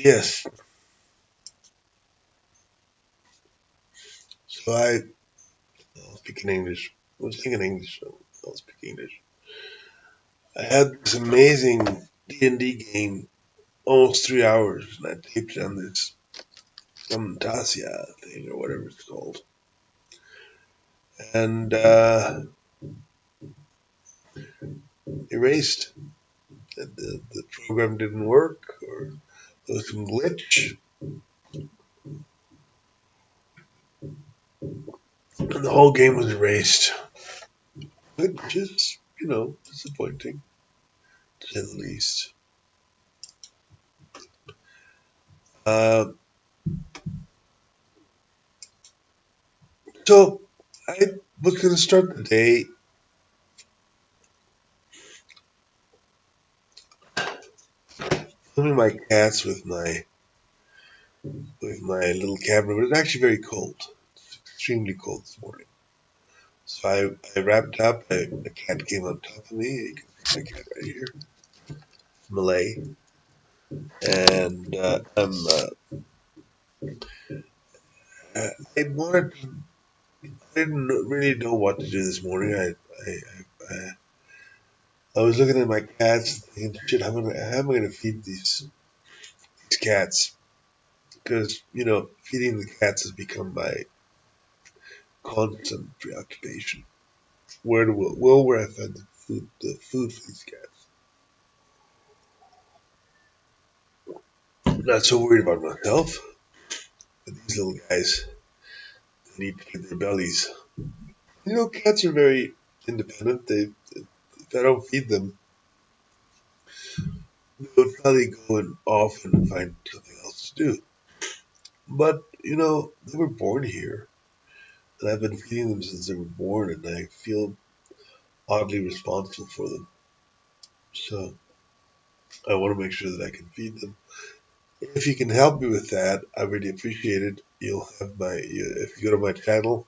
Yes. So I'll speak in English. I was thinking English, so I'll speak English. I had this amazing D&D game, almost 3 hours, and I taped it on this Camtasia thing or whatever it's called. And erased. The program didn't work, or there was some glitch, and the whole game was erased. Which is, disappointing, to say the least. Uh, so I was going to start the day filming my cats with my little camera, but it's actually very cold. It's extremely cold this morning. So I wrapped up. The cat came on top of me. You can see my cat right here, Malay, and I wanted. I didn't really know what to do this morning. I was looking at my cats, thinking, "Shit, how am I going to feed these cats?" Because feeding the cats has become my constant preoccupation. Where I find the food for these cats? I'm not so worried about myself, but these little guys need to feed their bellies. Cats are very independent. If I don't feed them, they would probably go and off and find something else to do. But they were born here, and I've been feeding them since they were born, and I feel oddly responsible for them. So I want to make sure that I can feed them. If you can help me with that, I really appreciate it. You'll have if you go to my channel,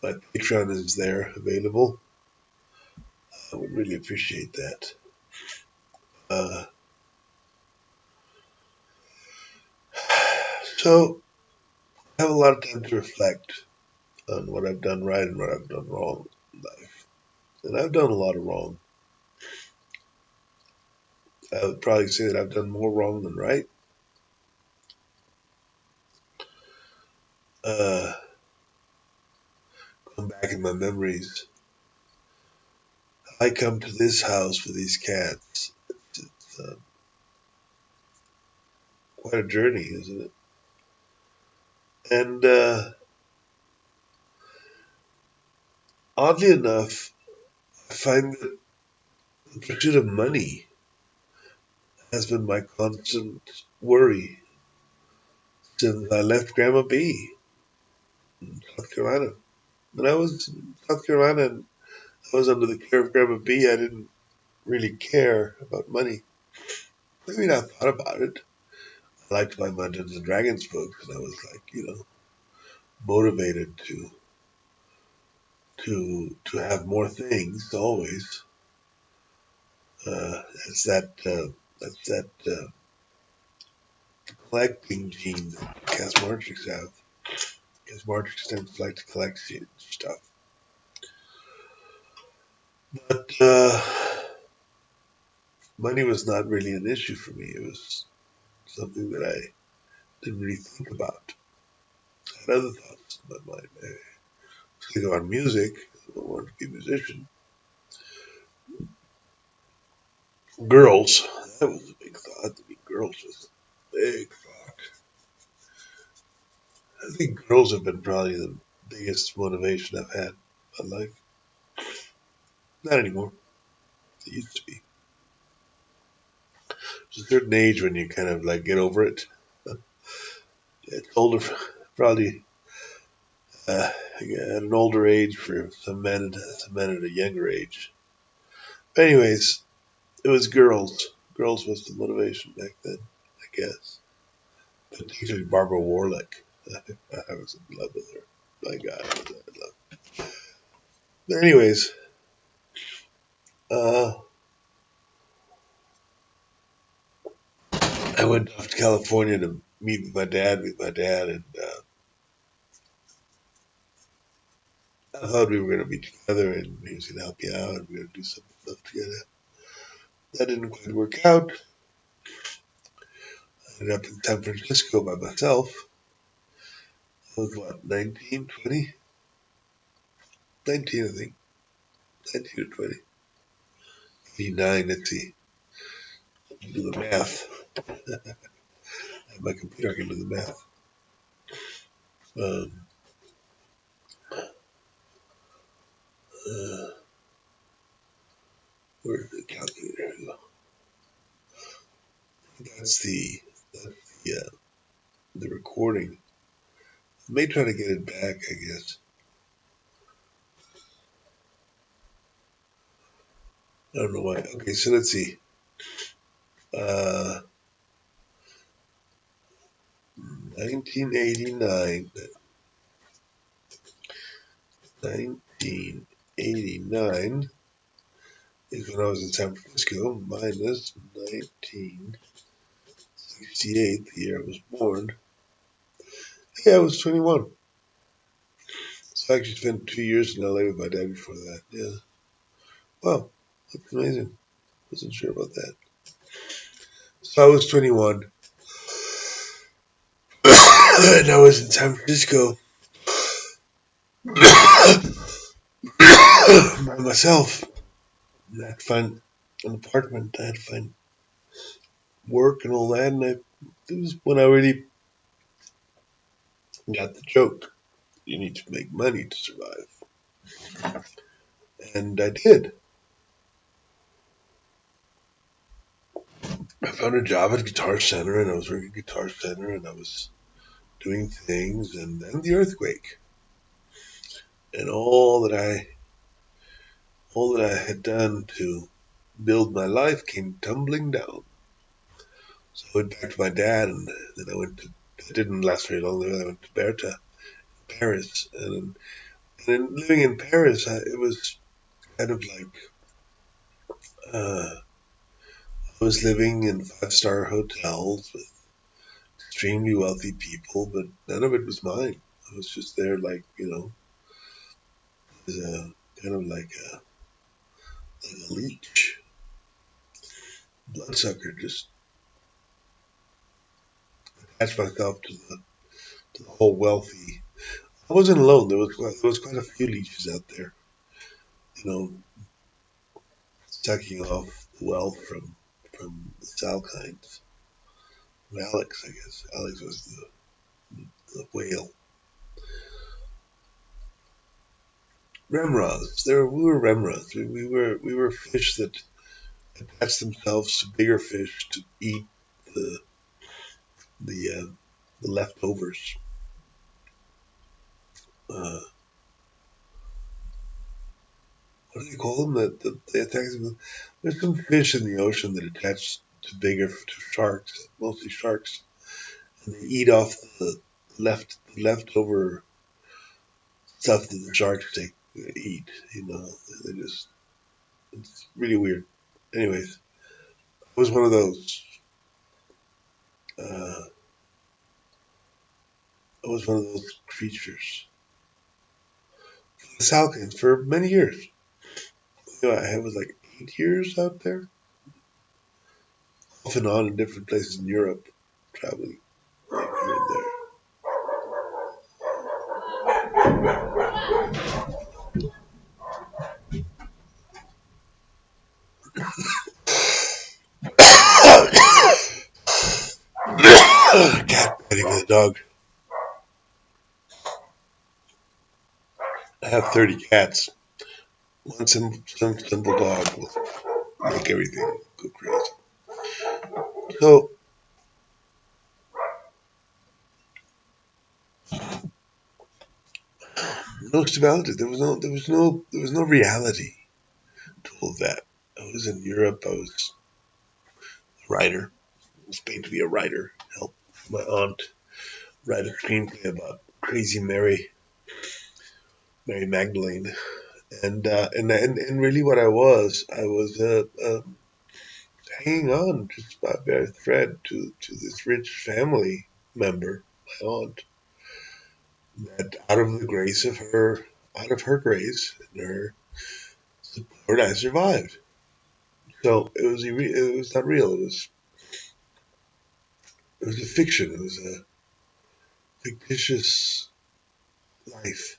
my Patreon is there available. I would really appreciate that. Uh, so I have a lot of time to reflect on what I've done right and what I've done wrong in life. And I've done a lot of wrong. I would probably say that I've done more wrong than right. Uh, Going back in my memories, I come to this house with these cats. It's quite a journey, isn't it? And oddly enough, I find that the pursuit of money has been my constant worry since I left Grandma B in South Carolina. When I was in South Carolina and I was under the care of Grandma B, I didn't really care about money. I mean, I thought about it. I liked my Dungeons and Dragons books, and I was like, motivated to have more things always. It's that collecting gene that Casmartrix have. Casmartrix tends to like to collect stuff. But money was not really an issue for me. It was something that I didn't really think about. I had other thoughts in my mind. I was thinking about music. I wanted to be a musician. Girls. That was a big thought. To be girls was a big thought. I think girls have been probably the biggest motivation I've had in my life. Not anymore. They used to be. There's a certain age when you kind of like get over it. It's older, probably at an older age for some men at a younger age. But anyways, it was girls. Girls was the motivation back then, I guess. Particularly Barbara Warlick. I was in love with her. My God, I was in love. But anyways, uh, I went off to California to meet with my dad, and I thought we were going to be together, and he was going to help me out, and we were going to do some stuff together. That didn't quite work out. I ended up in San Francisco by myself. I was what, 19, 20? 19, I think. 19 or 20. 89, let's see. Do the math. My computer can do the math. Um, uh, where's the calculator? That's the recording. I may try to get it back, I guess. I don't know why. Okay, so let's see. Uh, 1989. 1989 is when I was in San Francisco, minus 1968, the year I was born. Yeah, I was 21. So I actually spent 2 years in LA with my dad before that. Yeah. Wow, that's amazing. Wasn't sure about that. So I was 21, and I was in San Francisco by myself. I had to find an apartment. I had to find work and all that, and it was when I really got the joke. You need to make money to survive, and I did. I found a job at Guitar Center, and I was working at Guitar Center, and I was doing things, and then the earthquake, and all that I had done to build my life came tumbling down. So I went back to my dad, and then I went to. It didn't last very long. Then I went to Berta, Paris, and then living in Paris, it was kind of like I was living in five-star hotels with extremely wealthy people, but none of it was mine. I was just there, like as a kind of like a leech, bloodsucker, just attached myself to the whole wealthy. I wasn't alone. There was quite a few leeches out there, you know, sucking off the wealth from the Salkinds. Alex, I guess. Alex was the whale. Remras. We were remras. We were fish that attached themselves to bigger fish to eat the the uh, the leftovers. Uh, what do they call them? That they attach them. There's some fish in the ocean that attach to sharks, mostly sharks, and they eat off the leftover stuff that the sharks eat. They just it's really weird. Anyways, I was one of those. Uh, I was one of those creatures. The Salkins for many years. I was like 8 years out there, off and on in different places in Europe, traveling like here and there. Cat petting with a dog. I have 30 cats. Some simple dog will make everything go crazy. So no stability. There was no reality to all of that. I was in Europe. I was a writer. I was paid to be a writer. Help my aunt write a screenplay about Crazy Mary Magdalene, and really what I was hanging on just by a bare thread to this rich family member, my aunt, that out of her grace and her support, I survived. So it was not real. It was a fiction. It was a fictitious life,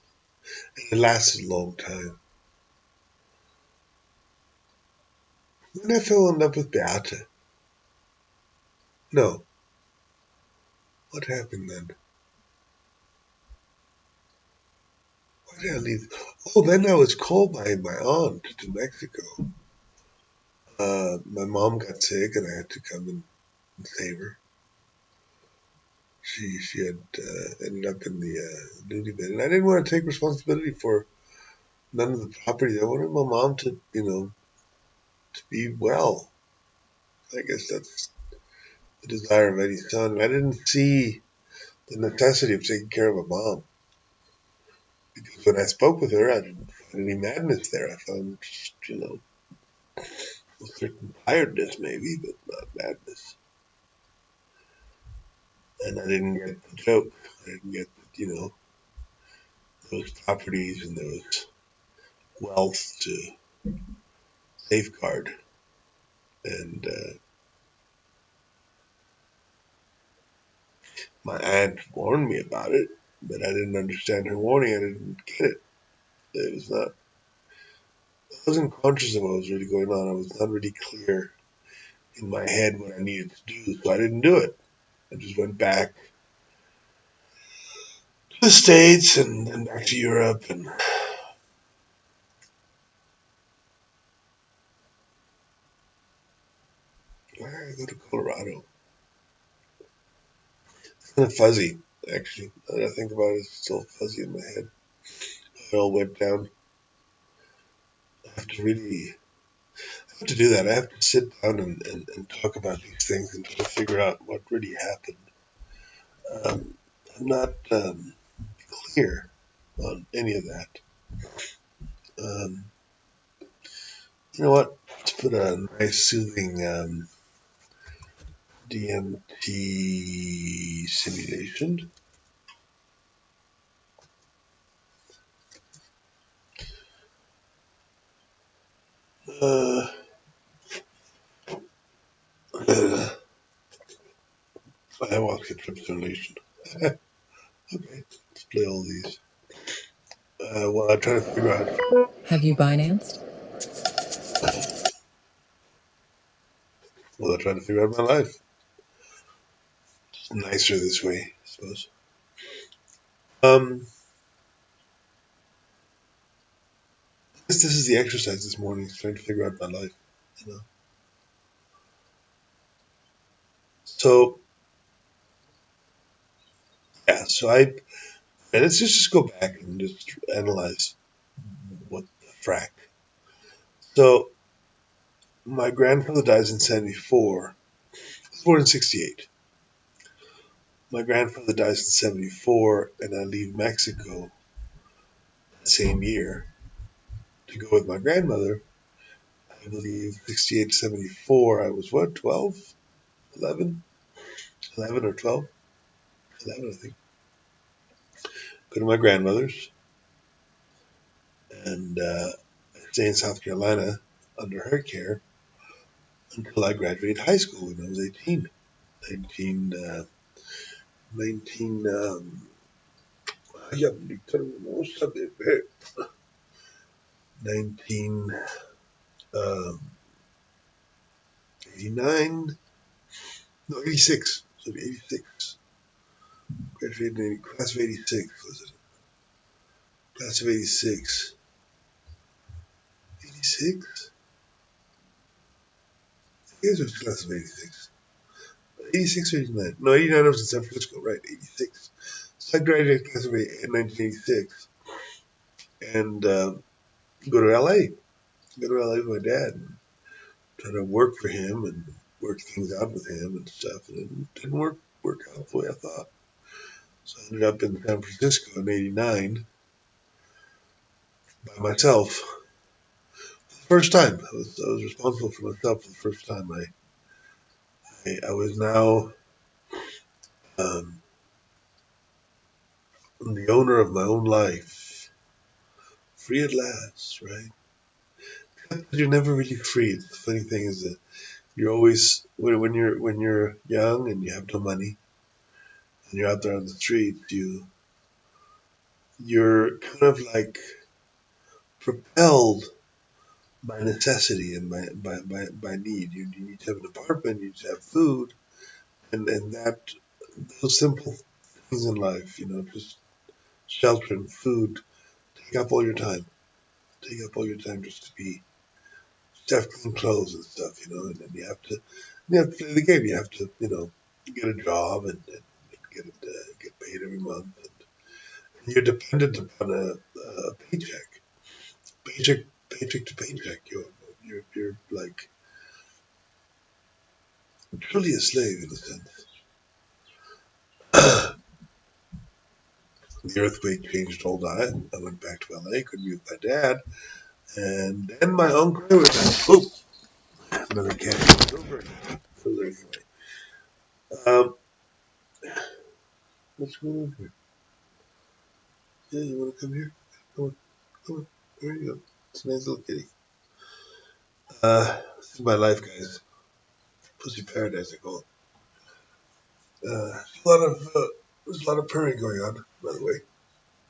and it lasted a long time. Then I fell in love with Beate. No, what happened then? Why did I leave? Oh, then I was called by my aunt to Mexico. My mom got sick, and I had to come and save her. She had ended up in the nudie bin, and I didn't want to take responsibility for none of the property. I wanted my mom to, to be well. I guess that's the desire of any son. I didn't see the necessity of taking care of a mom because when I spoke with her, I didn't find any madness there. I found just, a certain tiredness maybe, but not madness. And I didn't get the joke. I didn't get, those properties and those wealth to safeguard. And my aunt warned me about it, but I didn't understand her warning. I didn't get it. It was not. I wasn't conscious of what was really going on. I was not really clear in my head what I needed to do, so I didn't do it. I just went back to the States and then back to Europe, and I go to Colorado. It's kind of fuzzy, actually. Now that I think about it, it's still fuzzy in my head. It all went down. I have to really I have to do that. I have to sit down and talk about these things and try to figure out what really happened. Um, I'm not clear on any of that. Um, you know what? Let's put a nice soothing DMT simulation. Uh, Ayahuasca trip simulation. Okay, let's play all these. While I try to figure out. Have you Binanced? While I try to figure out my life. It's nicer this way, I suppose. Um, this is the exercise this morning. Trying to figure out my life. You know. So yeah. Let's just go back and just analyze what the frack. So my grandfather dies in '74. I was born in '68. My grandfather dies in '74, and I leave Mexico that same year to go with my grandmother. I believe '68 to '74. I was what, 12, 11, 11 or 12, 11, I think. Go to my grandmother's and stay in South Carolina under her care until I graduated high school when I was 18. 19, 19, ya me hermosa bebé. 1989, no, 86. So 86. Graduated in class of 86, was it? Class of 86. 86? I guess it was class of 86. 86 or 89? No, 89 I was in San Francisco, right? 86. So I graduated class of 1986 and go to LA. Go to LA with my dad and try to work for him and work things out with him and stuff. And it didn't work out the way I thought. So I ended up in San Francisco in '89 by myself. For the first time, I was responsible for myself for the first time. I was now um, the owner of my own life, free at last, right? But you're never really free. The funny thing is that you're always when you're young and you have no money and you're out there on the street, you're kind of like propelled by necessity and by need. You need to have an apartment, you need to have food, and that those simple things in life, just shelter and food, take up all your time. Take up all your time just to have clean clothes and stuff, and then you have to play the game. You have to, get a job and get paid every month, and you're dependent upon a paycheck, paycheck to paycheck. You're like truly a slave in a sense. The earthquake changed all that. I went back to LA, couldn't be with my dad, and then my uncle was like, "Oh, another cat goes over." So anyway, um, what's going on here? Yeah, you want to come here? Come on, come on. There you go. It's a nice little kitty. This is my life, guys. Pussy paradise, I call it. There's a lot of purring going on, by the way,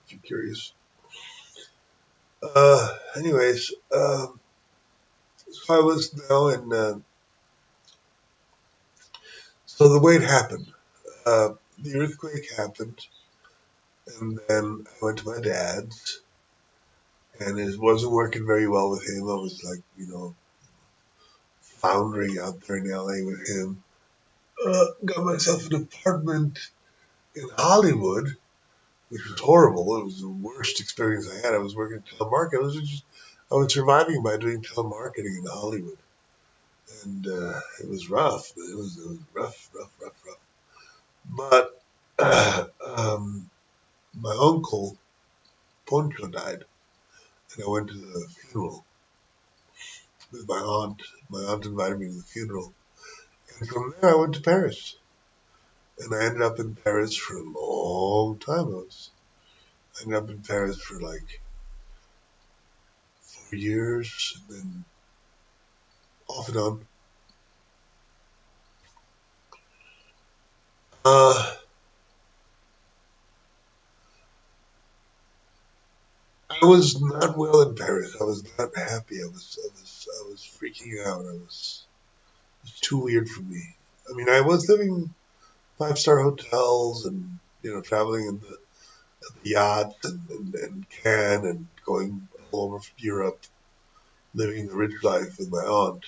if you're curious. Anyways, so I was now in. So the way it happened, the earthquake happened, and then I went to my dad's, and it wasn't working very well with him. I was like, floundering out there in LA with him. Got myself an apartment in Hollywood, which was horrible. It was the worst experience I had. I was working telemarketing. I was surviving by doing telemarketing in Hollywood, and it was rough. It was rough, rough, rough, rough. But my uncle Poncho died, and I went to the funeral with my aunt. My aunt invited me to the funeral, and from there I went to Paris, and I ended up in Paris for a long time. I ended up in Paris for like 4 years, and then off and on. Uh, I was not well in Paris. I was not happy. I was freaking out. It was too weird for me. I mean, I was living five-star hotels and traveling in the yachts and Cannes and going all over Europe, living the rich life with my aunt.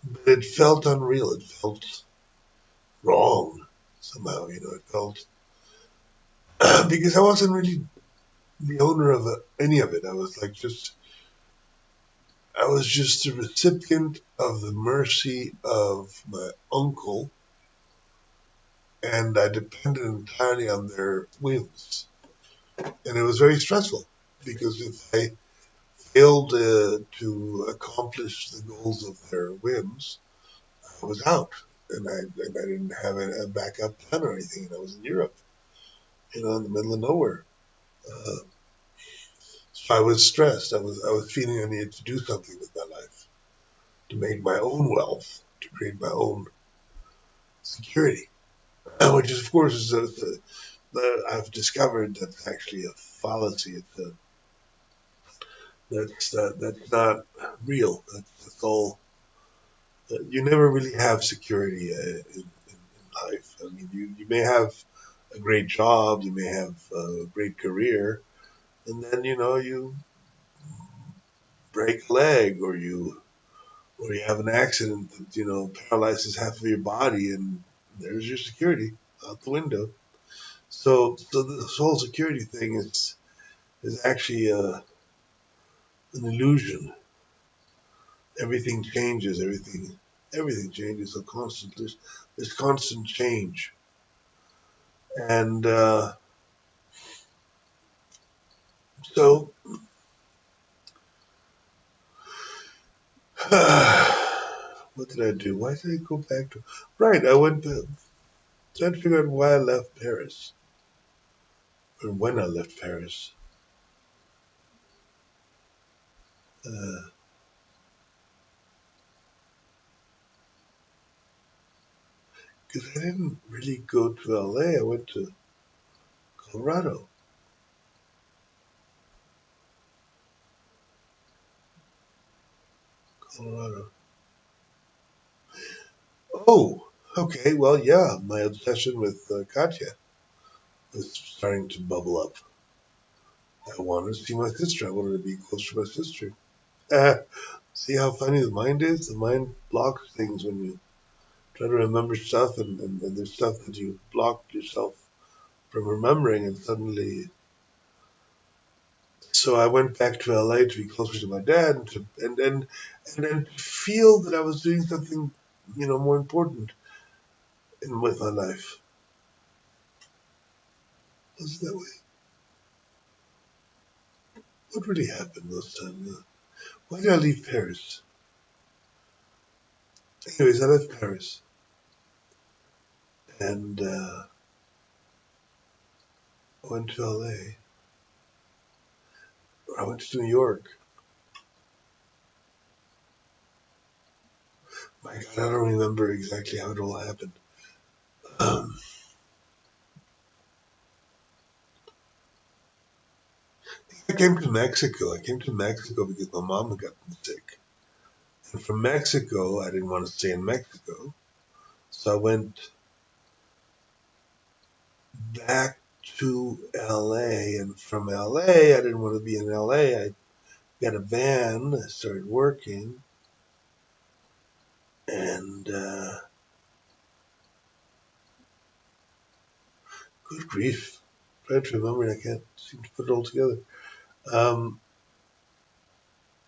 But it felt unreal. It felt wrong somehow. It felt because I wasn't really the owner of any of it. I was just the recipient of the mercy of my uncle, and I depended entirely on their whims. And it was very stressful because if I failed to accomplish the goals of their whims, I was out. And I didn't have a backup plan or anything. And I was in Europe, in the middle of nowhere. Uh, so I was stressed. I was feeling I needed to do something with my life to make my own wealth, to create my own security. Which is, of course, I've discovered that's actually a fallacy. That's not real. That's all. You never really have security in life. I mean, you may have a great job, you may have a great career, and then you break a leg or you have an accident that paralyzes half of your body, and there's your security out the window. So this whole security thing is actually an illusion. Everything changes. Everything changes. So there's constant change, and so What did I do? Why did I go back to? Right, I went to trying to figure out why I left Paris or when I left Paris. Because I didn't really go to LA. I went to Colorado. Colorado. Oh, okay. Well, yeah, my obsession with Katya was starting to bubble up. I wanted to see my sister. I wanted to be close to my sister. Uh, See how funny the mind is? The mind blocks things when you try to remember stuff, and there's stuff that you blocked yourself from remembering, and suddenly. So I went back to LA to be closer to my dad, and then to feel that I was doing something, more important with my life. Was it that way? What really happened those times? Why did I leave Paris? Anyways, I left Paris, and I went to LA. I went to New York. My God, I don't remember exactly how it all happened. Um, I came to Mexico. I came to Mexico because my mom had gotten sick. And from Mexico, I didn't want to stay in Mexico. So I went back to LA. And from LA, I didn't want to be in LA. I got a van. I started working. And good grief. I'm trying to remember it. I can't seem to put it all together. Um,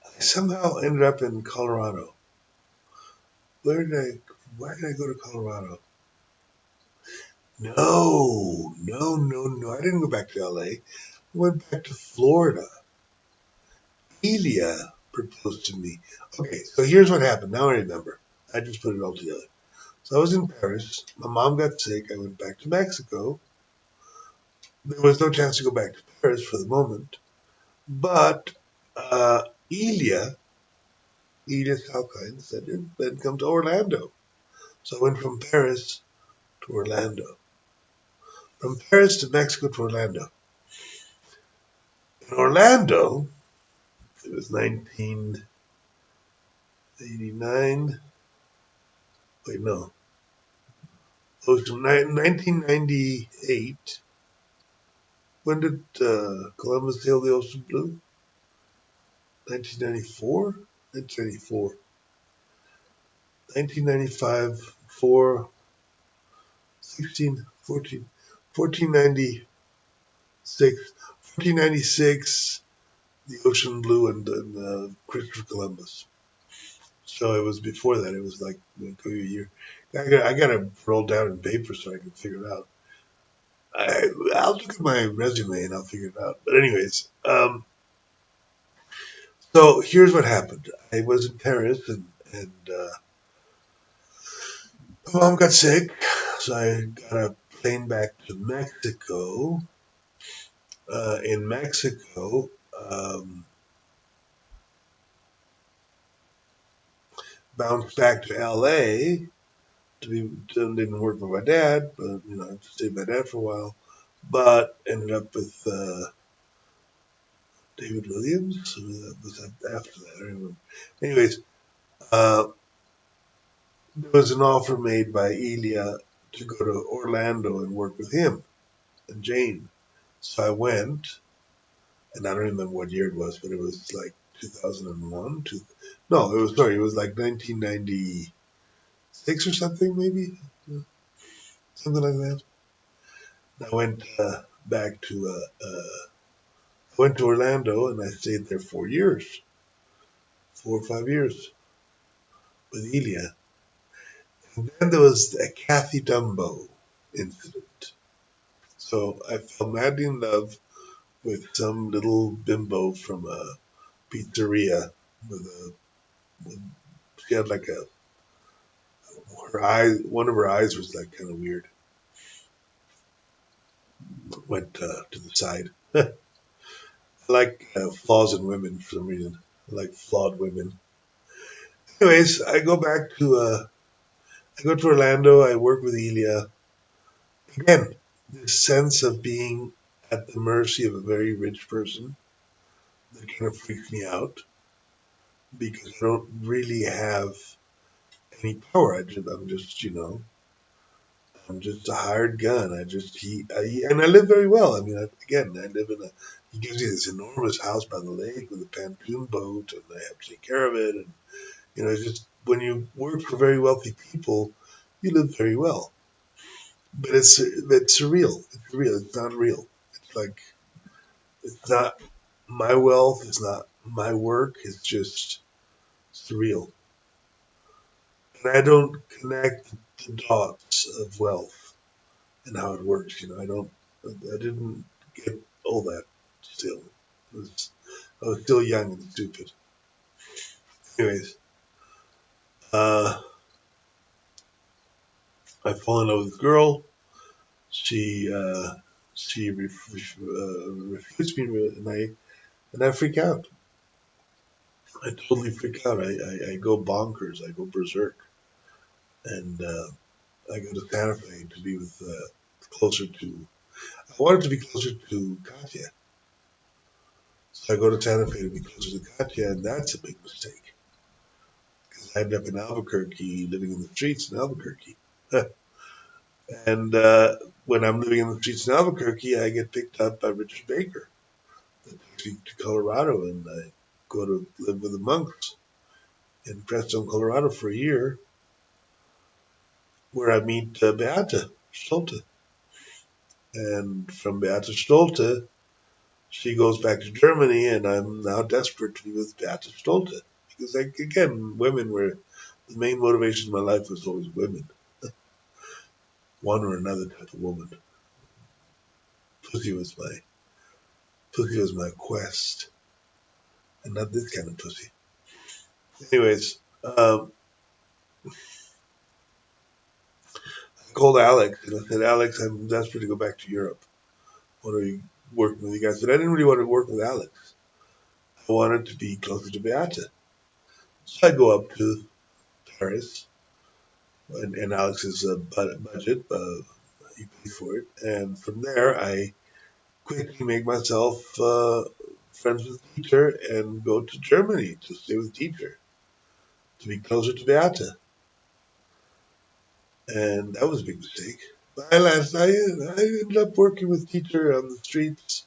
I somehow ended up in Colorado. Where did I? Why did I go to Colorado? No, no, no, no. I didn't go back to LA. I went back to Florida. Elia proposed to me. Okay, so here's what happened. Now I remember. I just put it all together. So I was in Paris. My mom got sick. I went back to Mexico. There was no chance to go back to Paris for the moment. But Elia, Edith Halkind, said, then come to Orlando. So I went from Paris to Orlando. From Paris to Mexico to Orlando. In Orlando, it was 1989. Wait, no. It was 1998. When did Columbus sail the ocean blue? 1994? 1994. 1995, 4, 16, 14, 1496. 1496, the ocean blue and Christopher Columbus. So it was before that. It was like a year. I got to roll down in paper so I can figure it out. I'll look at my resume and I'll figure it out. But anyways, so here's what happened. I was in Paris and my mom got sick, so I got a plane back to Mexico. In Mexico, bounced back to LA didn't work with my dad, but I stayed with my dad for a while. But ended up with David Williams. Was that after that? I don't remember. Anyways, uh, there was an offer made by Elia to go to Orlando and work with him and Jane. So I went, and I don't remember what year it was, but it was like 2001. No, it was like 1996 or something, maybe something like that. I went back to I went to Orlando and I stayed there 4 years, 4 or 5 years with Elia. And then there was a Kathy Dumbo incident. So I fell madly in love with some little bimbo from a pizzeria with a with, she had like a One of her eyes was like kind of weird. Went to the side. I like flaws in women for some reason. I like flawed women. Anyways, I go to Orlando. I work with Elia. Again, this sense of being at the mercy of a very rich person that kind of freaks me out because I don't really have any power. I'm just, I'm just a hired gun. And I live very well. I mean, I live he gives me this enormous house by the lake with a pontoon boat, and I have to take care of it. And, just when you work for very wealthy people, you live very well. But it's surreal. It's real. It's not real. It's like, it's not my wealth. It's not my work. It's just surreal. And I don't connect the dots of wealth and how it works. I didn't get all that still. I was still young and stupid. Anyways, uh, I fall in love with this girl. She refused me, and I freak out. I totally freak out. I go bonkers. I go berserk, and I go to Santa Fe to be with closer to. I wanted to be closer to Katya, so I go to Santa Fe to be closer to Katya, and that's a big mistake. I ended up in Albuquerque, living in the streets in Albuquerque. And when I'm living in the streets in Albuquerque, I get picked up by Richard Baker that takes me to Colorado, and I go to live with the monks in Preston, Colorado for a year, where I meet Beate Stolte. And from Beate Stolte, she goes back to Germany, and I'm now desperate to be with Beate Stolte. Because, again, women were the main motivation in my life was always women, one or another type of woman. Pussy was my pussy was my quest, and not this kind of pussy. Anyways, I called Alex and I said, Alex, I'm desperate to go back to Europe. I want to be working with you guys. But I didn't really want to work with Alex. I wanted to be closer to Beata. So I go up to Paris, and Alex's budget, he pays for it. And from there, I quickly make myself friends with Dieter and go to Germany to stay with Dieter, to be closer to Beata. And that was a big mistake. But I ended up working with Dieter on the streets,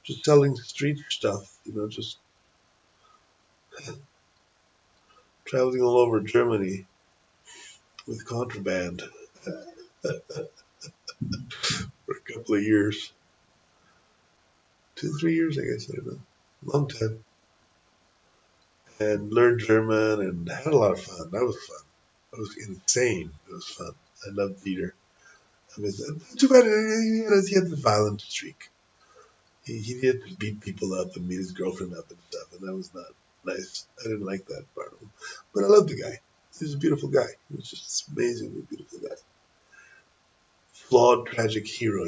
just selling street stuff, just traveling all over Germany with contraband for a couple of years. 2, 3 years, I guess, I don't know. Long time. And learned German and had a lot of fun. That was fun. That was insane. It was fun. I loved theater. I mean, too bad he had the violent streak. He had to beat people up and beat his girlfriend up and stuff, and that was not nice. I didn't like that part of him. But I loved the guy. He was a beautiful guy. He was just an amazingly beautiful guy. Flawed, tragic hero.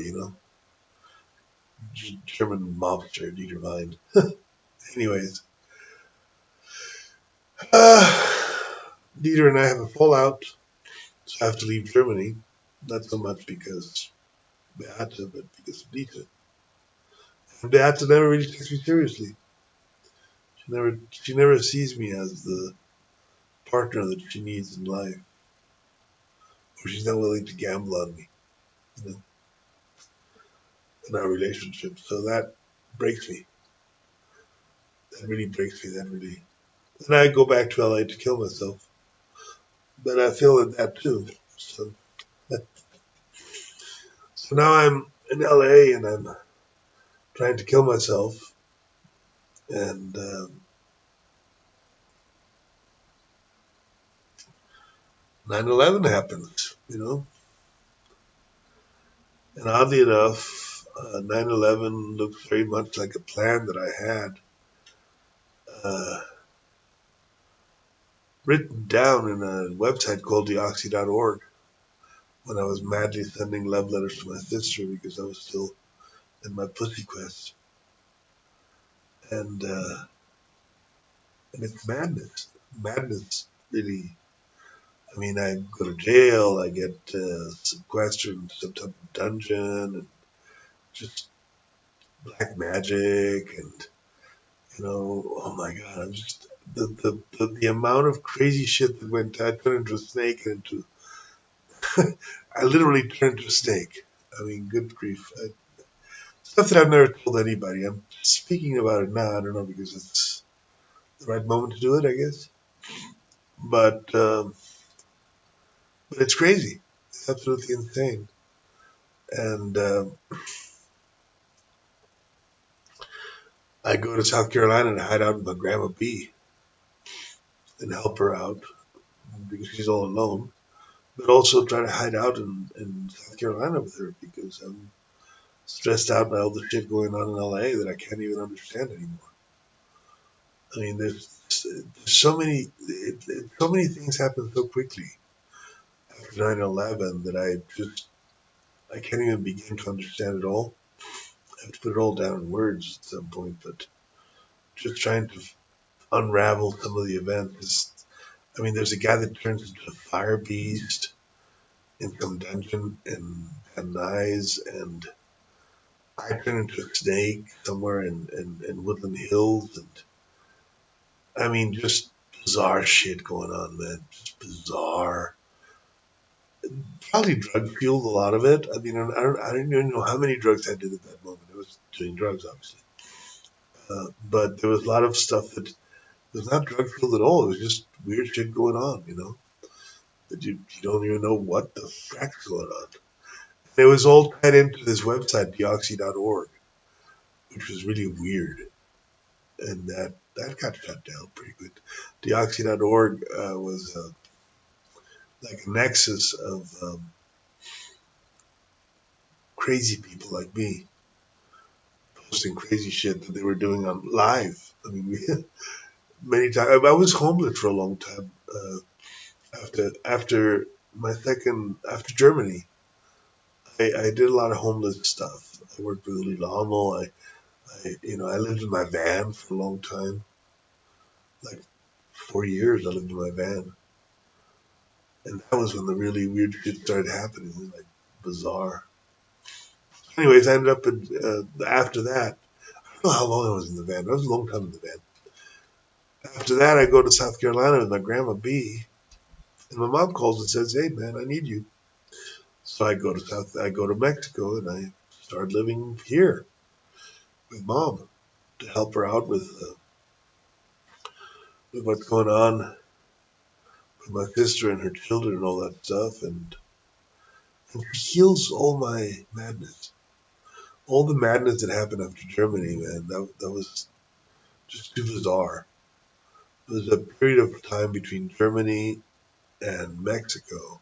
German mobster, Dieter Mind. Anyways, Dieter and I have a fallout, so I have to leave Germany. Not so much because Beate, but because of Dieter. And Beate never really takes me seriously. She never sees me as the partner that she needs in life, or she's not willing to gamble on me, you know, in our relationship. So that breaks me. That really breaks me. That really. And I go back to LA to kill myself, but I feel that too. So now I'm in LA and I'm trying to kill myself, and 9/11 happens. And oddly enough, 9/11 looks very much like a plan that I had. Uh, written down in a website called deoxy.org when I was madly sending love letters to my sister because I was still in my pussy quest. And, uh, and it's madness. Madness, really. I mean, I go to jail, I get sequestered in some type of dungeon, and just black magic, and oh my god, I'm just the amount of crazy shit that went. I turned into a snake and into I literally turned into a snake. I mean, good grief, stuff that I've never told anybody. I'm speaking about it now. I don't know because it's the right moment to do it, I guess. But it's crazy. It's absolutely insane. And I go to South Carolina to hide out with my grandma B and help her out because she's all alone. But also try to hide out in South Carolina with her because I'm stressed out by all the shit going on in LA that I can't even understand anymore. I mean, there's so many so many things happen so quickly after 9/11 that I can't even begin to understand it all. I have to put it all down in words at some point, but just trying to unravel some of the events. I mean, there's a guy that turns into a fire beast in some dungeon in Van Nuys, and I turn into a snake somewhere in Woodland Hills, and I mean, just bizarre shit going on, man. Just bizarre. Probably drug fueled a lot of it. I mean, I don't even know how many drugs I did at that moment. I was doing drugs, obviously. But there was a lot of stuff that was not drug fueled at all. It was just weird shit going on, that you don't even know what the frack's going on. And it was all tied into this website, deoxy.org, which was really weird. And that got shut down pretty good. Deoxy.org was like a nexus of crazy people like me posting crazy shit that they were doing on live. I mean, many times I was homeless for a long time after my second after Germany. I did a lot of homeless stuff. I worked with Uli Lommel. I lived in my van for a long time, like 4 years. I lived in my van, and that was when the really weird shit started happening. It was like bizarre. Anyways, I ended up after that. I don't know how long I was in the van. I was a long time in the van. After that, I go to South Carolina with my grandma B, and my mom calls and says, "Hey, man, I need you." So I go to Mexico, and I start living here with mom to help her out with what's going on with my sister and her children and all that stuff, and she heals all my madness, all the madness that happened after Germany, man. That was just too bizarre. There was a period of time between Germany and Mexico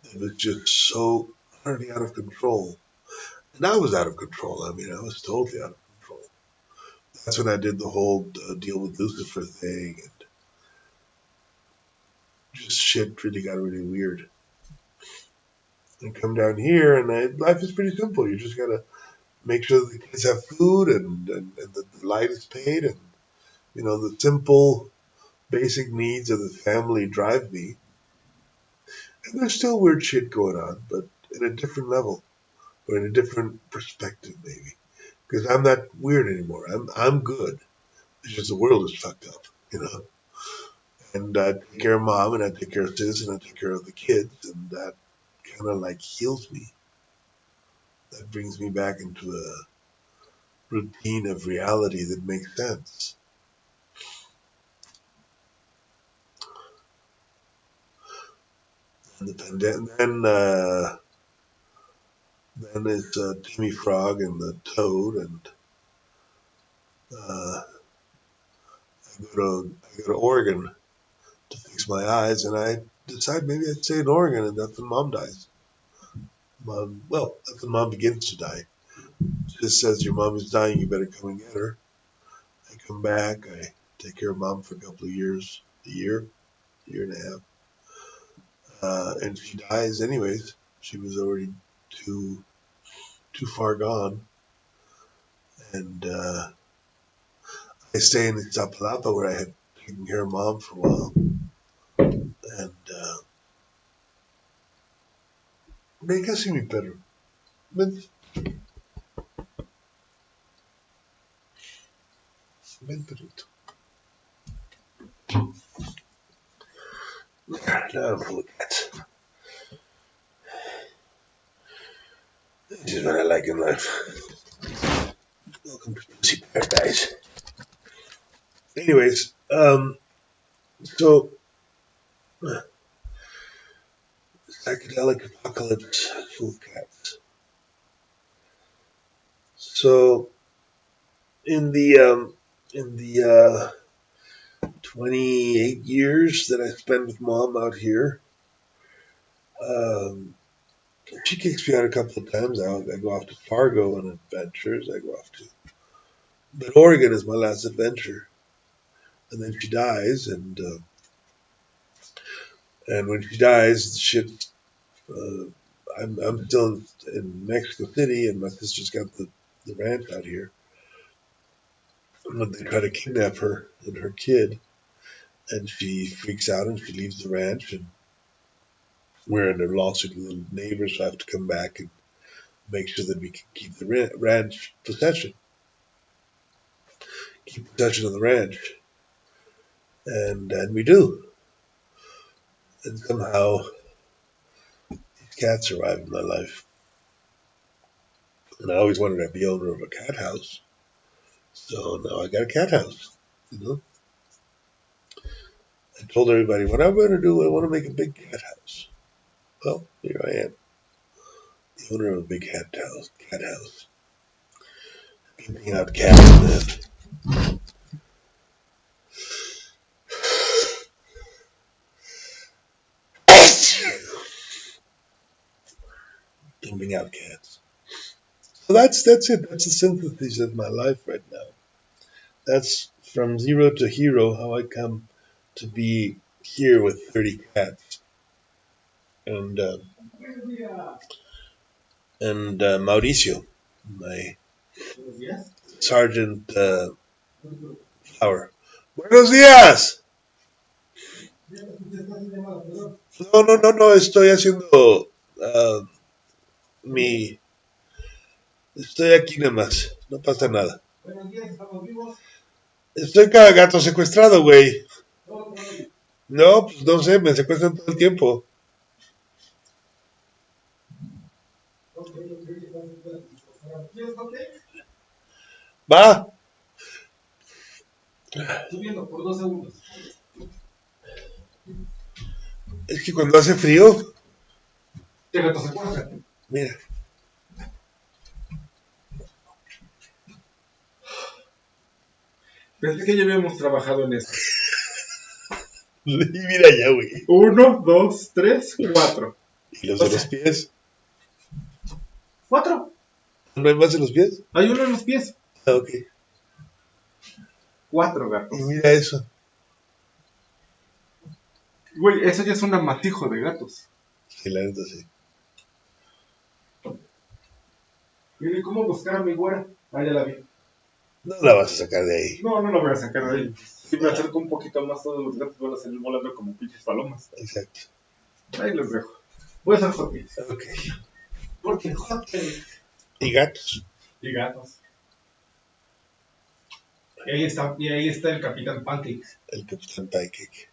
that was just so utterly out of control. And I was out of control. I mean, I was totally out of control. That's when I did the whole deal with Lucifer thing, and just shit really got really weird. And come down here, and life is pretty simple. You just gotta make sure the kids have food, and the light is paid, and the simple, basic needs of the family drive me. And there's still weird shit going on, but in a different level or in a different perspective, maybe. Because I'm not weird anymore. I'm good. It's just the world is fucked up. And I take care of mom, and I take care of sis, and I take care of the kids, and that kind of like heals me. That brings me back into a routine of reality that makes sense. And then it's Timmy Frog and the Toad, and uh, I go to Oregon to fix my eyes, and I decide maybe I'd stay in Oregon, and that's when mom dies. That's when mom begins to die. She just says, "Your mom is dying. You better come and get her." I come back. I take care of mom for a couple of years. a year and a half. And she dies anyways. She was already too far gone. And I stay in Iztapalapa where I had taken care of Mom for a while. And make us see me better. Ven perrito. Now I'm full of cats. This is what I like in life. Welcome to Pussy Paradise. Anyways, so psychedelic apocalypse full of cats. So in the 28 years that I spent with Mom out here, um, she kicks me out a couple of times. I go off to Fargo on adventures. I go off to, but Oregon is my last adventure, and then she dies, and when she dies, shit. Uh, I'm still in Mexico City, and my sister's got the ranch out here. And they try to kidnap her and her kid, and she freaks out and she leaves the ranch, and we're in a lawsuit with the neighbors, so I have to come back and make sure that we can keep the ranch keep possession of the ranch, and we do. And somehow these cats arrive in my life, and I always wanted to be owner of a cat house, so now I got a cat house. You know, I told everybody what I'm going to do. I want to make a big cat house. Well, here I am, the owner of a big cat house. Pimping out cats. Pimping out cats. So that's it. That's the synthesis of my life right now. That's from zero to hero. How I come to be here with 30 cats and Mauricio, my Sergeant Flower. Buenos días. No. Estoy haciendo mi. Estoy aquí nada más. No pasa nada. Estoy cada gato secuestrado, güey. No, pues no sé, me secuestran todo el tiempo. Va. Subiendo por 2 segundos. Es que cuando hace frío. ¿Qué gato secuestra? Mira. Pensé que ya habíamos trabajado en eso. Mira ya, güey. 1, 2, 3, 4. ¿Y los de los pies? 4. ¿No hay más en los pies? Hay uno en los pies. Ah, ok. 4 gatos. Y mira eso. Güey, eso ya es un amasijo de gatos. Sí, la neta sí. Mire, ¿cómo buscar a mi güera? Ah, ya la vi. No la vas a sacar de ahí. No la voy a sacar de ahí. Si me acerco un poquito más, todos los gatos van a salir volando como pinches palomas. Exacto. Ahí los dejo. Voy a hacer hotcakes. Ok. Porque hotcakes. ¿Y gatos? Y gatos. Y ahí está el Capitán Pancakes. El Capitán Pancake.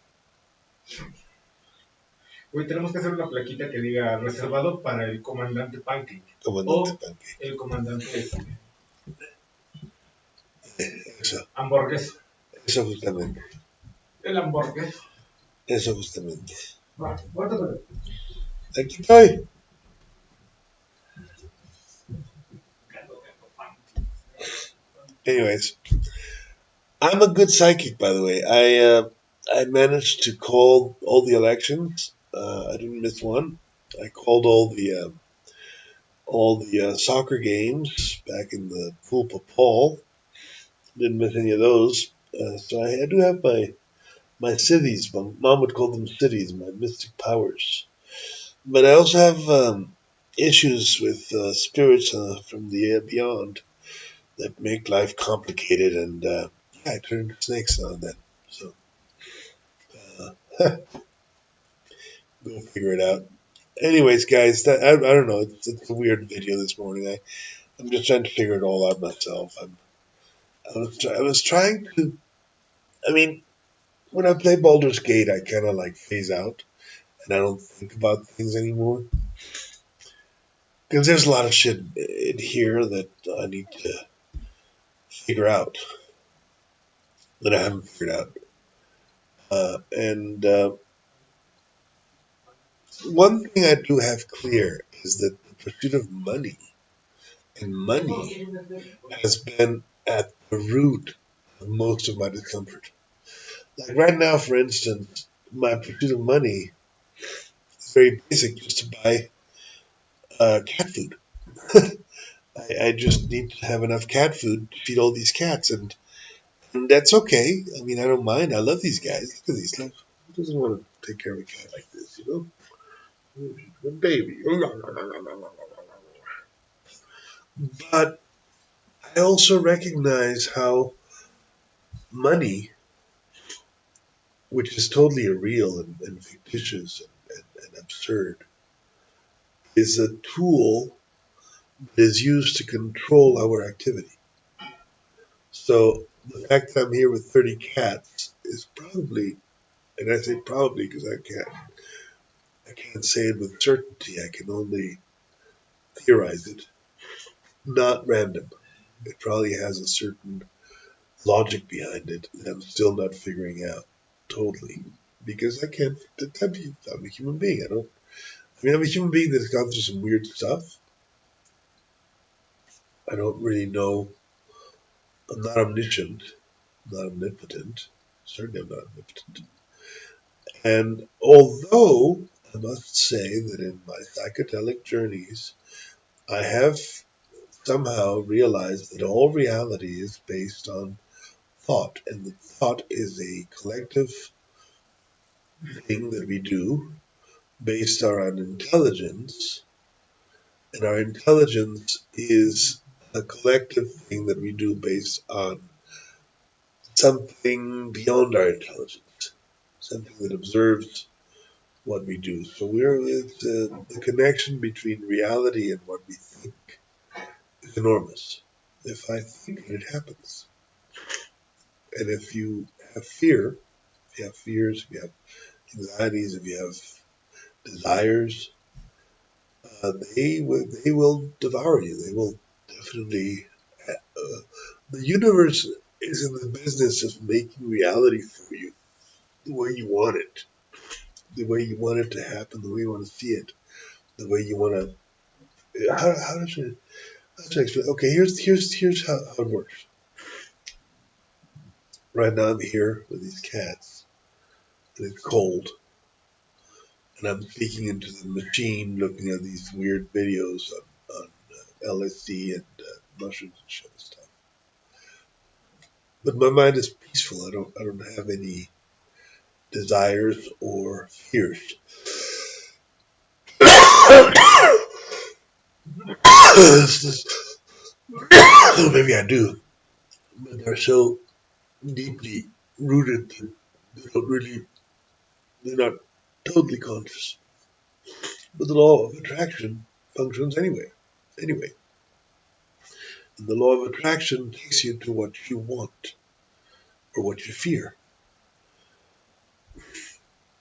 Güey, tenemos que hacer una plaquita que diga reservado para el comandante Pancake. Comandante Pancake. El comandante Eso. Hamburguesa. Eso justamente. El hamburguesa. Eso justamente. Va, guárdalo. Aquí estoy. Anyways, I'm a good psychic, by the way. I managed to call all the elections. I didn't miss one. I called all the soccer games back in the pool Paul. Didn't miss any of those. So I do have my cities. My mom would call them cities, my mystic powers. But I also have issues with spirits from the beyond that make life complicated, and yeah, I turn into snakes now and then. So uh, go figure it out. Anyways, guys, I don't know. It's a weird video this morning. I'm just trying to figure it all out myself. I was trying to. I mean, when I play Baldur's Gate, I kind of like phase out and I don't think about things anymore because there's a lot of shit in here that I need to figure out that I haven't figured out. And one thing I do have clear is that the pursuit of money and money has been at the root of most of my discomfort. Like right now, for instance, my pursuit of money is very basic, just to buy cat food. I just need to have enough cat food to feed all these cats, and that's okay. I mean, I don't mind. I love these guys. Look at these. Look, who doesn't want to take care of a cat like this, you know? A baby. But I also recognize how money, which is totally irreal and fictitious and absurd, is a tool that is used to control our activity. So the fact that I'm here with 30 cats is probably, and I say probably because I can't say it with certainty. I can only theorize it. Not random. It probably has a certain logic behind it that I'm still not figuring out totally because I can't. I'm a human being. I'm a human being that's gone through some weird stuff. I don't really know. I'm not omniscient. I'm not omnipotent. Certainly, I'm not omnipotent. And although I must say that in my psychedelic journeys, I have somehow realized that all reality is based on thought, and that thought is a collective thing that we do based on intelligence, and our intelligence is a collective thing that we do based on something beyond our intelligence, something that observes what we do. So the connection between reality and what we think is enormous. If I think it, it happens. And if you have fear, if you have fears, if you have anxieties, if you have desires, they will devour you. They will definitely. The universe is in the business of making reality for you the way you want it, the way you want it to happen, the way you want to see it, the way you want to. How does it? How should I explain? Okay, here's how it works. Right now I'm here with these cats, and it's cold, and I'm speaking into the machine, looking at these weird videos on LSD and mushrooms and shit and stuff. But my mind is peaceful. I don't have any desires or fears. Maybe I do, but they're so deeply rooted that they don't really, they're not totally conscious. But the law of attraction functions anyway. Anyway, and the law of attraction takes you to what you want or what you fear.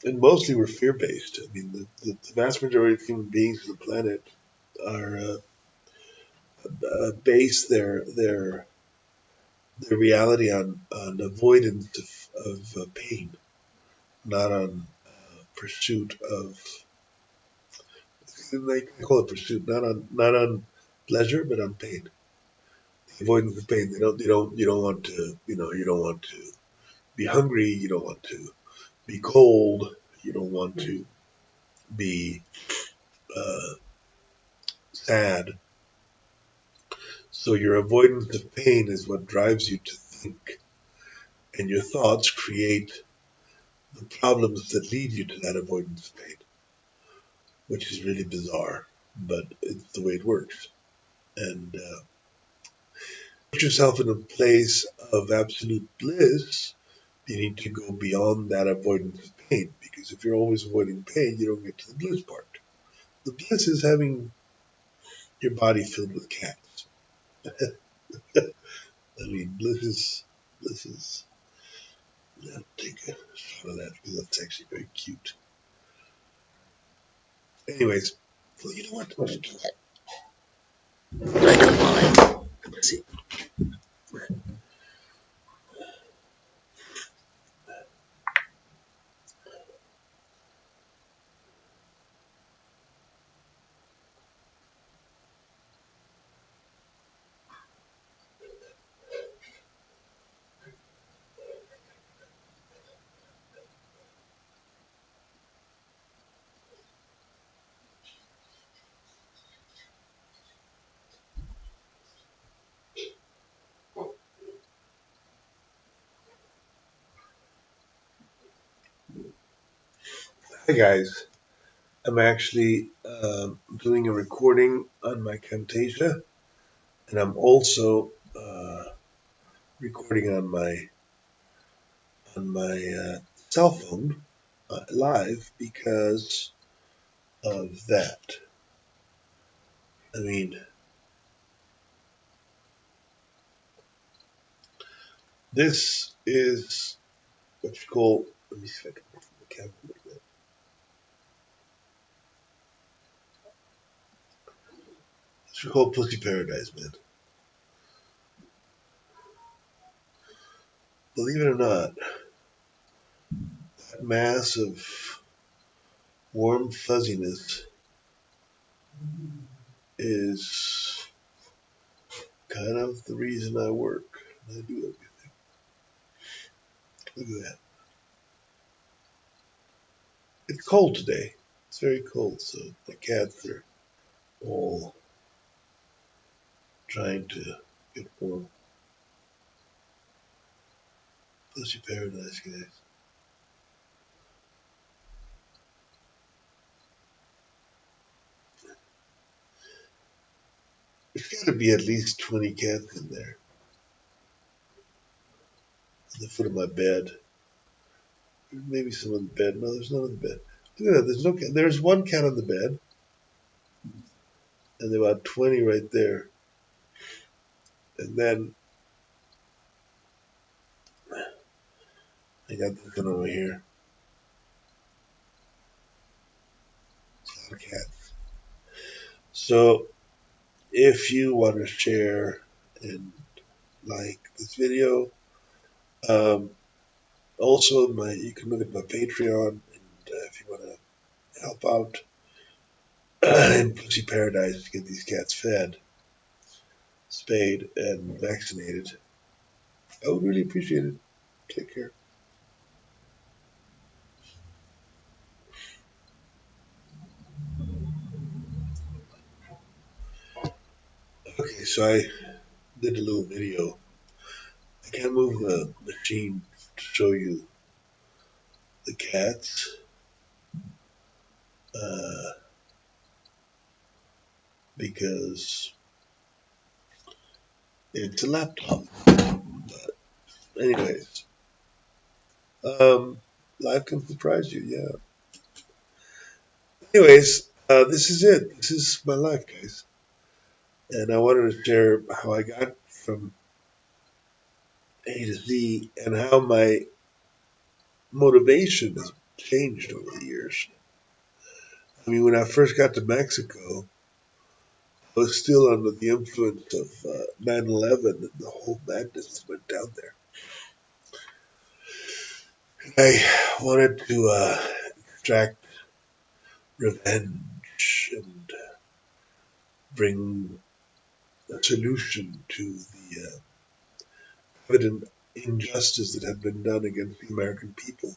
And mostly we're fear based. I mean, the vast majority of human beings on the planet are base their reality on avoidance of pain, not on pursuit of. They call it pursuit, not on pleasure, but on pain. The avoidance of pain. You don't want to. You don't want to be hungry. You don't want to be cold. You don't want to be uh, sad. So your avoidance of pain is what drives you to think, and your thoughts create the problems that lead you to that avoidance of pain, which is really bizarre, but it's the way it works. And put yourself in a place of absolute bliss, you need to go beyond that avoidance of pain, because if you're always avoiding pain, you don't get to the bliss part. The bliss is having your body filled with cats. I mean, bliss is. I'll take a shot of that because that's actually very cute. Anyways, well, you know what? Let's do that. Let's see. Hi guys, I'm actually doing a recording on my Camtasia, and I'm also recording on my cell phone live because of that. I mean, this is what you call. Let me see if I can move the camera a little bit. It's called Pussy Paradise, man. Believe it or not, that mass of warm fuzziness is kind of the reason I work. I do everything. Look at that. It's cold today. It's very cold, so the cats are all trying to get warm. Pussy Paradise, guys. There's got to be at least 20 cats in there. On the foot of my bed. Maybe some on the bed. No, there's none on the bed. Look at that. There's no cat. There's one cat on the bed, and there are about 20 right there. And then I got this one over here. It's a lot of cats. So if you want to share and like this video, um, also you can look at my Patreon, and if you want to help out in Pussy Paradise to get these cats fed, spayed, and vaccinated, I would really appreciate it. Take care. Okay, so I did a little video. I can't move the machine to show you the cats uh, because it's a laptop. But anyways, life can surprise you, yeah. Anyways, this is it. This is my life, guys. And I wanted to share how I got from A to Z and how my motivation has changed over the years. I mean, when I first got to Mexico, I was still under the influence of 9/11 and the whole madness that went down there. I wanted to extract revenge and bring a solution to the evident injustice that had been done against the American people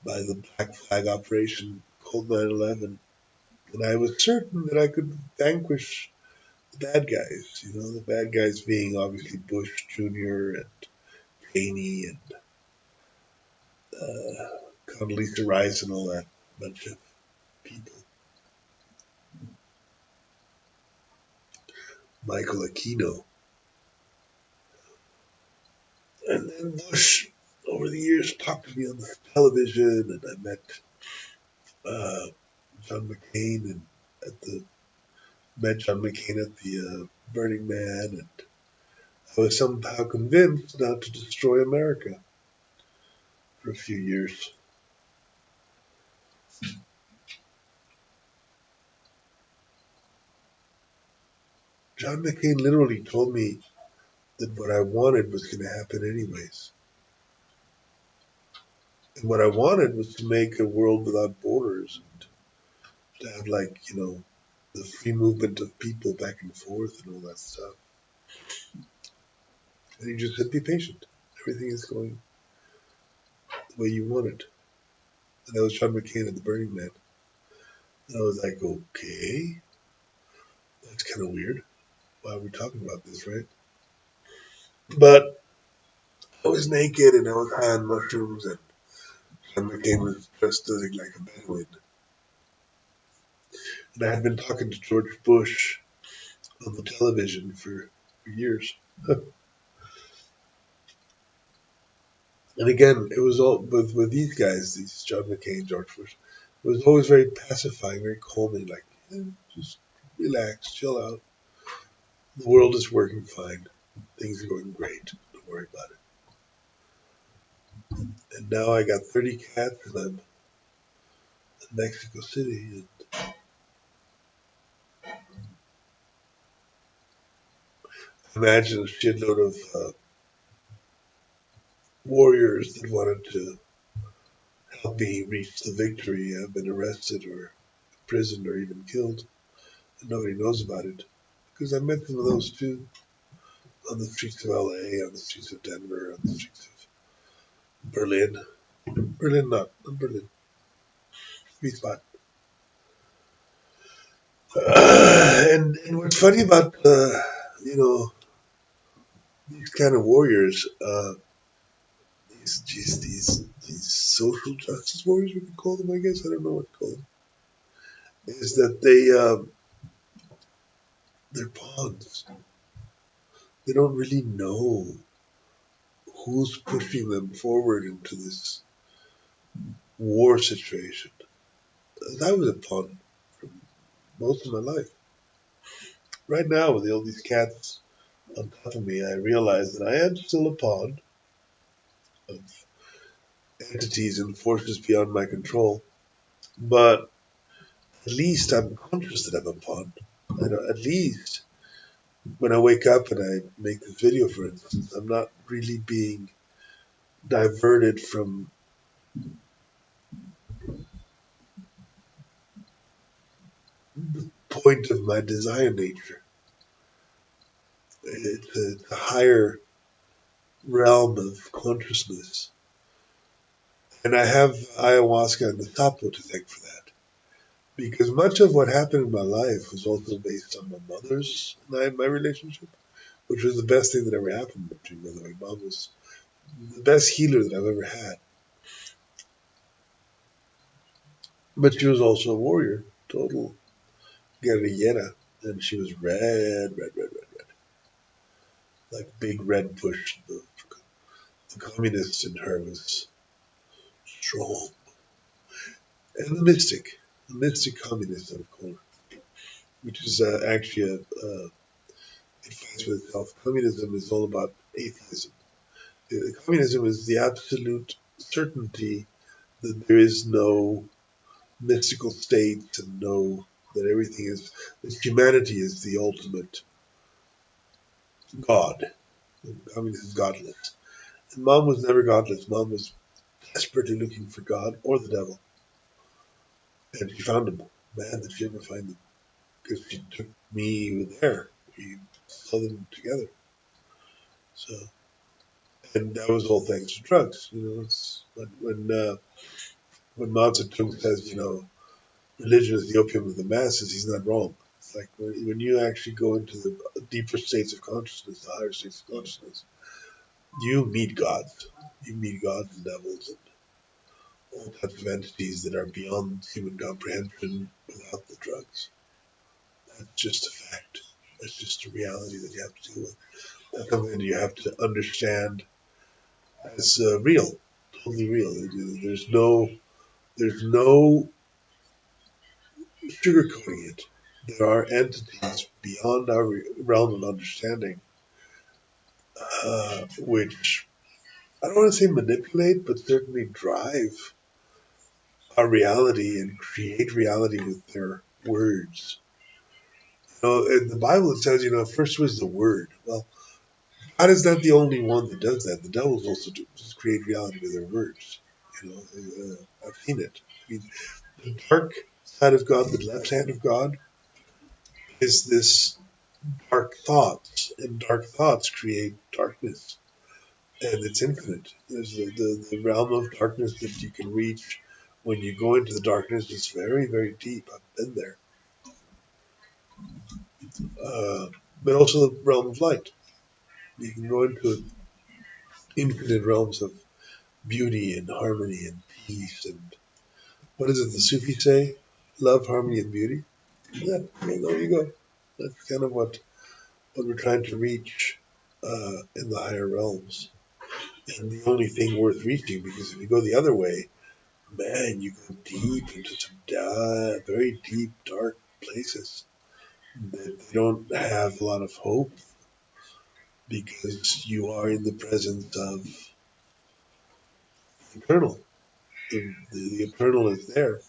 by the Black Flag operation called 9/11. And I was certain that I could vanquish the bad guys, the bad guys being obviously Bush Jr. and Cheney and Condoleezza Rice and all that bunch of people. Michael Aquino. And then Bush, over the years, talked to me on the television, and I met John McCain met John McCain at the Burning Man, and I was somehow convinced not to destroy America for a few years. John McCain literally told me that what I wanted was going to happen anyways. And what I wanted was to make a world without borders and to have, the free movement of people back and forth and all that stuff. And he just said, be patient. Everything is going the way you want it. And that was John McCain at the Burning Man. And I was like, okay, that's kind of weird. Why are we talking about this, right? But I was naked and I was high on mushrooms, and John McCain was dressed like a Bedouin. And I had been talking to George Bush on the television for years. And again, it was all with these guys, these John McCain, George Bush. It was always very pacifying, very calming, like, just relax, chill out. The world is working fine. Things are going great. Don't worry about it. And now I got 30 cats, and I'm in Mexico City. And imagine a shitload of warriors that wanted to help me reach the victory have been arrested or imprisoned or even killed. And nobody knows about it. Because I met some of those too on the streets of LA, on the streets of Denver, on the streets of Berlin. Berlin, not Berlin. Sweet spot. And what's funny about these kind of warriors, these social justice warriors, we could call them, I guess. I don't know what to call them. Is that they're pawns. They don't really know who's pushing them forward into this war situation. I was a pawn for most of my life. Right now, with all these cats on top of me, I realize that I am still a pawn of entities and forces beyond my control. But at least I'm conscious that I'm a pawn. At least when I wake up and I make this video, for instance, I'm not really being diverted from the point of my design nature. It's a higher realm of consciousness. And I have ayahuasca and the tapo to thank for that. Because much of what happened in my life was also based on my mother's and my relationship, which was the best thing that ever happened between me. My mom was the best healer that I've ever had. But she was also a warrior, total guerrillera. And she was red, red, red, red, red. Like big red bush. The communist in her was strong. And the mystic communist, I would call her, which is actually it fights with itself. Communism is all about atheism. Communism is the absolute certainty that there is no mystical state and that everything is, that humanity is the ultimate God. Communism is godless. And Mom was never godless. Mom was desperately looking for God or the devil. And she found him. Man, did she ever find him. Because she took me there. We saw them together. So, and that was all thanks to drugs. It's when Mao Zedong says, religion is the opium of the masses, he's not wrong. It's like when you actually go into the deeper states of consciousness, the higher states of consciousness, you meet gods. You meet gods and devils all types of entities that are beyond human comprehension without the drugs. That's just a fact. That's just a reality that you have to deal with. That's something that you have to understand as real, totally real. There's no sugarcoating it. There are entities beyond our realm of understanding, which I don't want to say manipulate, but certainly drive our reality and create reality with their words. In the Bible it says, first was the word. Well, God is not the only one that does that. The devils also just create reality with their words. I've seen it. I mean, the dark side of God, the left hand of God, is this dark thoughts, and dark thoughts create darkness, and it's infinite. There's the realm of darkness that you can reach when you go into the darkness is very, very deep. I've been there. But also the realm of light. You can go into infinite realms of beauty and harmony and peace and what is it the Sufis say? Love, harmony, and beauty. Yeah, well, there you go. That's kind of what we're trying to reach in the higher realms. And the only thing worth reaching, because if you go the other way, man, you go deep into some very deep, dark places that they don't have a lot of hope because you are in the presence of the eternal. The eternal is there,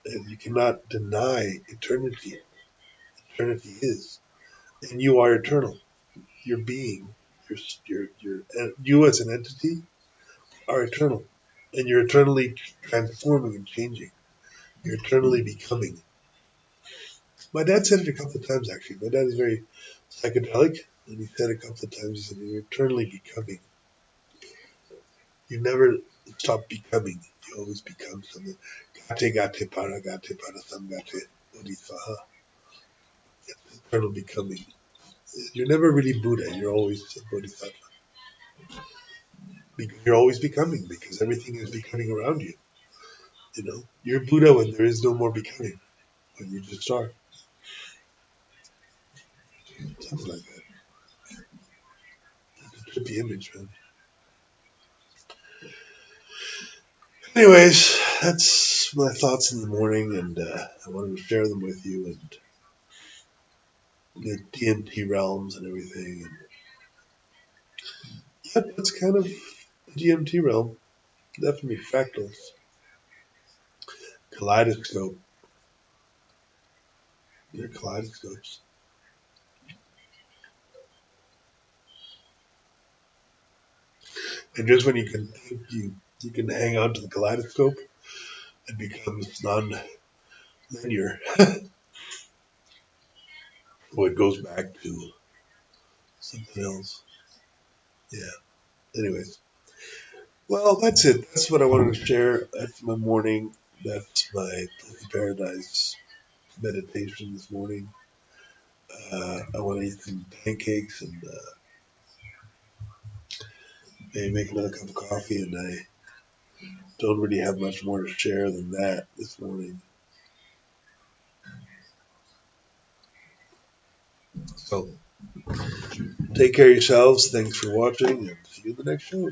and you cannot deny eternity. Eternity is, and you are eternal. Your being, you as an entity are eternal, and you're eternally transforming and changing. You're eternally becoming. My dad said it a couple of times actually. My dad is very psychedelic, and he said a couple of times, he said, "You're eternally becoming. You never stop becoming. You always become something." Gate gate para gate para samgate bodhisattva. Eternal becoming. You're never really Buddha. You're always a bodhisattva. Because you're always becoming, because everything is becoming around you. You're Buddha when there is no more becoming, when you just are. Something like that. It's a trippy image, man. Anyways, that's my thoughts in the morning, and I wanted to share them with you, and the DMT realms and everything. And yeah, that's kind of the DMT realm. Definitely fractals, kaleidoscope. They're kaleidoscopes. And just when you can think you can hang on to the kaleidoscope, it becomes non-linear. Or it goes back to something else. Yeah. Anyways. Well, that's it. That's what I wanted to share. That's my morning. That's my Pussy Paradise meditation this morning. I want to eat some pancakes and maybe make another cup of coffee, and I don't really have much more to share than that this morning. So, take care of yourselves. Thanks for watching, and see you in the next show.